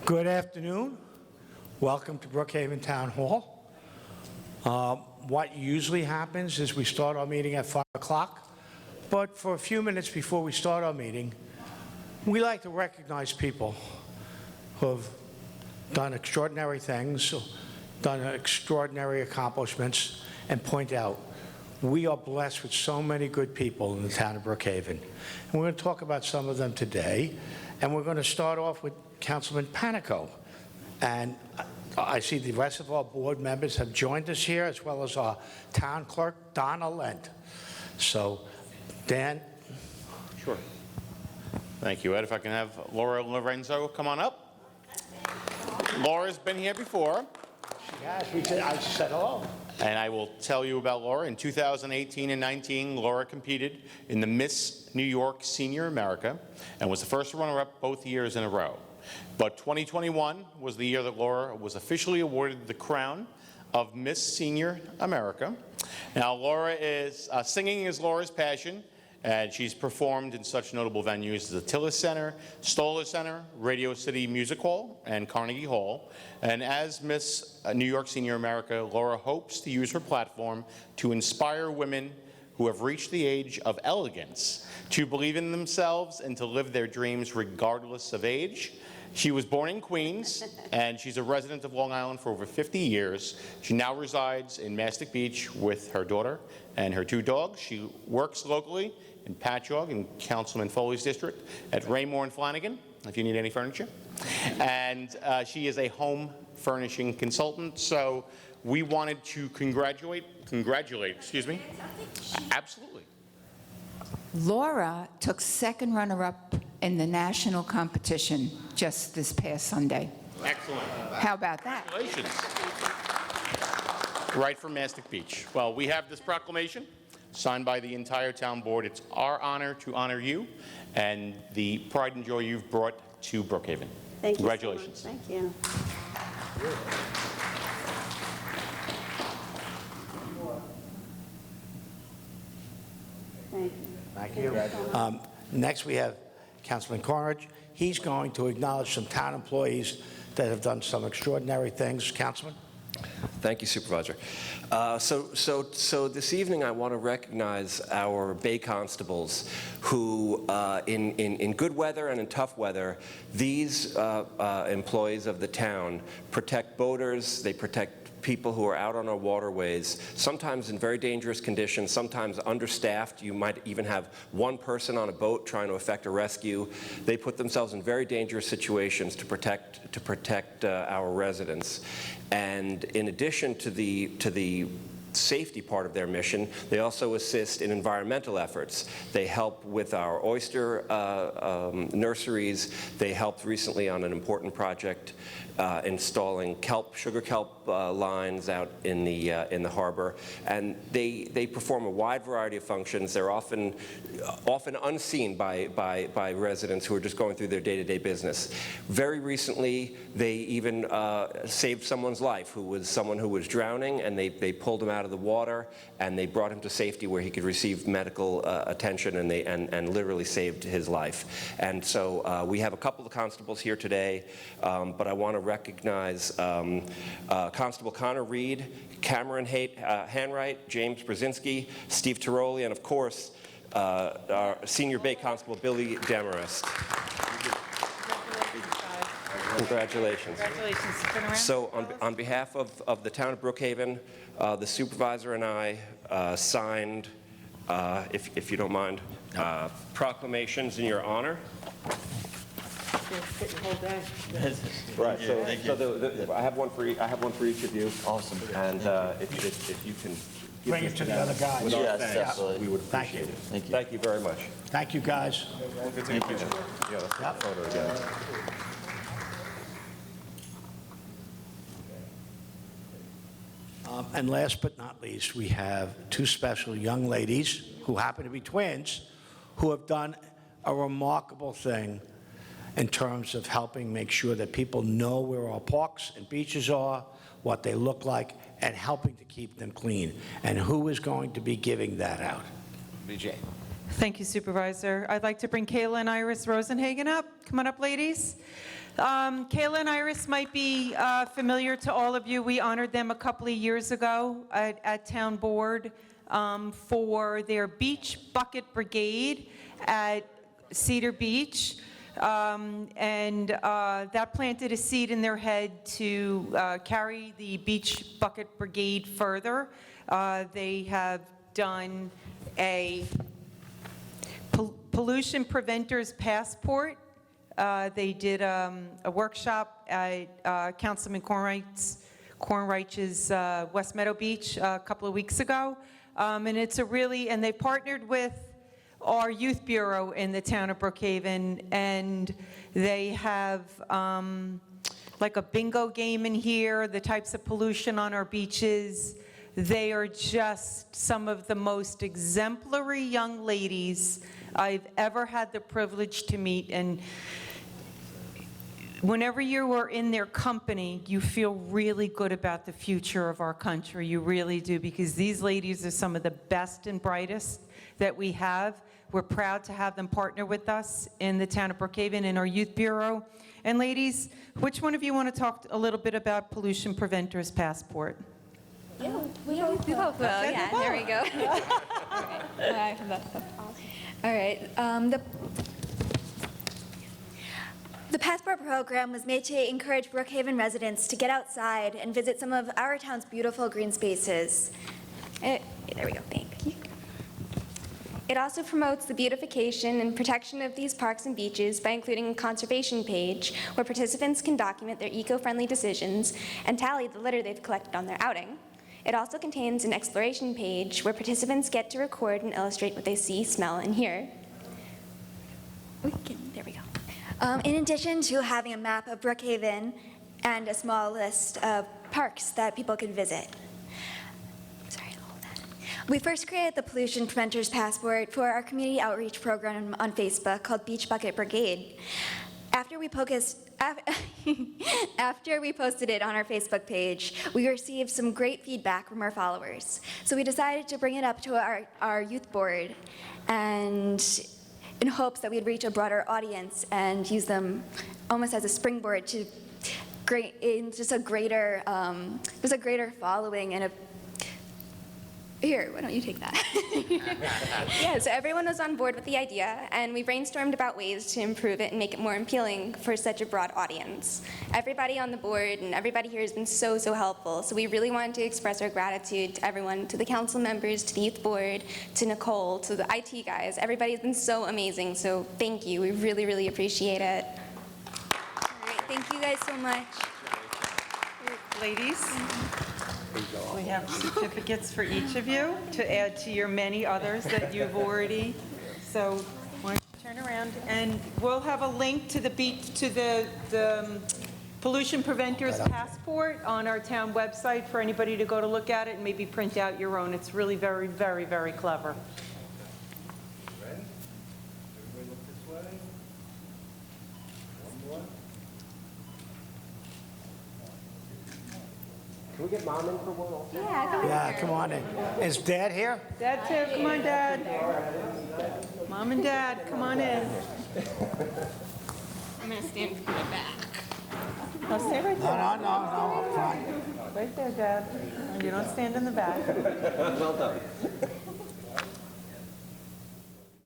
Good afternoon. Welcome to Brookhaven Town Hall. What usually happens is we start our meeting at 5 o'clock, but for a few minutes before we start our meeting, we like to recognize people who have done extraordinary things, done extraordinary accomplishments, and point out we are blessed with so many good people in the town of Brookhaven. And we're going to talk about some of them today, and we're going to start off with Councilman Panico. And I see the rest of our board members have joined us here, as well as our town clerk, Donna Lent. So, Dan? Sure. Thank you, Ed. If I can have Laura Lorenzo come on up. Laura's been here before. She has. I said hello. And I will tell you about Laura. In 2018 and 19, Laura competed in the Miss New York Senior America and was the first runner-up both years in a row. But 2021 was the year that Laura was officially awarded the crown of Miss Senior America. Now, Laura is, singing is Laura's passion, and she's performed in such notable venues as the Tillis Center, Stoller Center, Radio City Music Hall, and Carnegie Hall. And as Miss New York Senior America, Laura hopes to use her platform to inspire women who have reached the age of elegance to believe in themselves and to live their dreams regardless of age. She was born in Queens, and she's a resident of Long Island for over 50 years. She now resides in Mastic Beach with her daughter and her 2 dogs. She works locally in Patchogue in Councilman Foley's district at Raymore and Flanagan, if you need any furniture. And she is a home furnishing consultant. So we wanted to congratulate, excuse me. Absolutely. Laura took second runner-up in the national competition just this past Sunday. Excellent. How about that? Congratulations. Right from Mastic Beach. Well, we have this proclamation signed by the entire town board. It's our honor to honor you and the pride and joy you've brought to Brookhaven. Thank you. Congratulations. So much. Thank you. Thank you. Thank you. Next, we have Councilman Cornridge. He's going to acknowledge some town employees that have done some extraordinary things. Councilman? Thank you, Supervisor. So this evening I want to recognize our Bay Constables who, in good weather and in tough weather, these employees of the town protect boaters, they protect people who are out on our waterways, sometimes in very dangerous conditions, sometimes understaffed. You might even have one person on a boat trying to effect a rescue. They put themselves in very dangerous situations to protect our residents. And in addition to the safety part of their mission, they also assist in environmental efforts. They help with our oyster nurseries. They helped recently on an important project installing sugar kelp lines out in the harbor, and they perform a wide variety of functions. They're often unseen by residents who are just going through their day-to-day business. Very recently, they even saved someone's life, who was someone who was drowning, and they pulled him out of the water and they brought him to safety where he could receive medical attention, and literally saved his life. And so we have a couple of constables here today, but I want to recognize Constable Connor Reed, Cameron Hanwright, James Brzezinski, Steve Tiroli, and of course our Senior Bay Constable Billy Demarest. Congratulations. Congratulations. So on behalf of the town of Brookhaven, the supervisor and I signed, if you don't mind, proclamations in your honor. Right. So I have one for each of you. Awesome. And if you can Bring it to the other guys. with our Yes, thanks, absolutely. we would Thank appreciate you. it. Thank you. Thank you very much. Thank you, guys. Thank you. Yeah, let's take a photo again. And last but not least, we have 2 special young ladies who happen to be twins who have done a remarkable thing in terms of helping make sure that people know where our parks and beaches are, what they look like, and helping to keep them clean. And who is going to be giving that out? BJ. Thank you, Supervisor. I'd like to bring Kayla and Iris Rosenhagen up. Come on up, ladies. Kayla and Iris might be familiar to all of you. We honored them a couple of years ago at Town Board for their Beach Bucket Brigade at Cedar Beach. That planted a seed in their head to carry the Beach Bucket Brigade further. They have done a pollution preventers passport. They did a workshop at Councilman Kornreich's West Meadow Beach a couple of weeks ago. And they partnered with our youth bureau in the town of Brookhaven, and they have like a bingo game in here, the types of pollution on our beaches. They are just some of the most exemplary young ladies I've ever had the privilege to meet, and whenever you are in their company, you feel really good about the future of our country. You really do, because these ladies are some of the best and brightest that we have. We're proud to have them partner with us in the town of Brookhaven in our youth bureau. And ladies, which one of you want to talk a little bit about Pollution Preventers Passport? We both will. Yeah, there we go. All right. The Passport program was made to encourage Brookhaven residents to get outside and visit some of our town's beautiful green spaces. There we go, thank you. It also promotes the beautification and protection of these parks and beaches by including a conservation page where participants can document their eco-friendly decisions and tally the litter they've collected on their outing. It also contains an exploration page where participants get to record and illustrate what they see, smell, and hear. There we go. In addition to having a map of Brookhaven and a small list of parks that people can visit. We first created the Pollution Preventers Passport for our community outreach program on Facebook called Beach Bucket Brigade. After we posted it on our Facebook page, we received some great feedback from our followers. So we decided to bring it up to our youth board, and in hopes that we'd reach a broader audience and use them almost as a springboard to just a greater following and a. Here, why don't you take that? Yeah, so everyone was on board with the idea, and we brainstormed about ways to improve it and make it more appealing for such a broad audience. Everybody on the board and everybody here has been so, so helpful, so we really wanted to express our gratitude to everyone, to the council members, to the youth board, to Nicole, to the IT guys. Everybody's been so amazing, so thank you. We really, really appreciate it. All right, thank you guys so much. Ladies? We have certificates for each of you to add to your many others that you've already. So why don't you turn around, and we'll have a link to the Pollution Preventers Passport on our town website for anybody to go to look at it and maybe print out your own. It's really very, very, very clever. Ready? Everybody look this way. One more. Can we get Mom in for one also? Yeah, come on in. Is Dad here? Dad too, come on, Dad. Mom and Dad, come on in. I'm going to stand from the back. Oh, stay right there. No, I'm fine. Right there, Dad. You don't stand in the back. Well done.